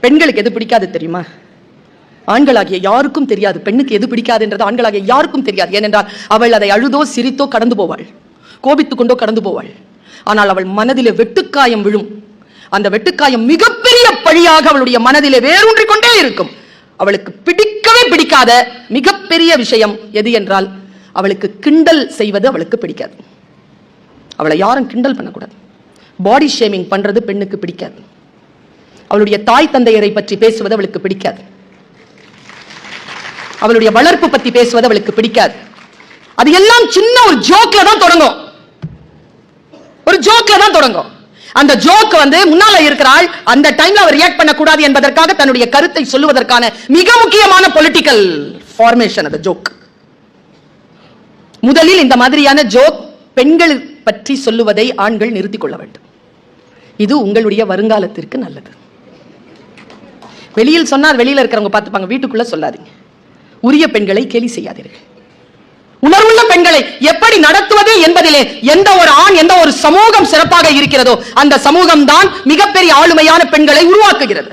பெண்களுக்கு எது பிடிக்காது தெரியுமா? ஆண்களாகிய யாருக்கும் தெரியாது. பெண்ணுக்கு எது பிடிக்காது என்றது ஆண்களாகிய யாருக்கும் தெரியாது. ஏனென்றால் அவள் அதை அழுதோ சிரித்தோ கடந்து போவாள், கோபித்துக் கொண்டோ கடந்து போவாள். ஆனால் அவள் மனதிலே வெட்டுக்காயம் விழும். அந்த வெட்டுக்காயம் மிகப்பெரிய பழியாக அவளுடைய மனதிலே வேரூன்றிக் கொண்டே இருக்கும். அவளுக்கு பிடிக்கவே பிடிக்காத மிகப்பெரிய விஷயம் எது என்றால், அவளுக்கு கிண்டல் செய்வது அவளுக்கு பிடிக்காது. அவளை யாரும் கிண்டல் பண்ணக்கூடாது. பாடி ஷேமிங் பண்றது பெண்ணுக்கு பிடிக்காது. அவளுடைய தாய் தந்தையரை பற்றி பேசுவது அவளுக்கு பிடிக்காது. அவளுடைய வளர்ப்பு பத்தி பேசுவது அவளுக்கு பிடிக்காது. அது எல்லாம் சின்ன ஒரு ஜோக்ல தான் தொடங்கும். ஒரு ஜோக்ல தான் தொடங்கும். அந்த ஜோக் முன்னால இருக்கிறாள், அந்த டைம்ல அவர் ரியாக்ட் பண்ணக்கூடாது என்பதற்காக தன்னுடைய கருத்தை சொல்லுவதற்கான மிக முக்கியமான பொலிட்டிக்கல் ஃபார்மேஷன் அந்த ஜோக். முதலில் இந்த மாதிரியான ஜோக் பெண்கள் பற்றி சொல்லுவதை ஆண்கள் நிறுத்திக் கொள்ள வேண்டும். இது உங்களுடைய வருங்காலத்திற்கு நல்லது. வெளியில் சொன்னால் வெளியில இருக்கிறவங்க பார்த்துப்பாங்க, வீட்டுக்குள்ள சொல்லாதீங்க. உரிய பெண்களை கேலி செய்யாதீர்கள். உணர்வுள்ள பெண்களை எப்படி நடத்துவது என்பதிலே எந்த ஒரு ஆண், எந்த ஒரு சமூகம் சிறப்பாக இருக்கிறதோ அந்த சமூகம் தான் மிகப்பெரிய ஆளுமையான பெண்களை உருவாக்குகிறது.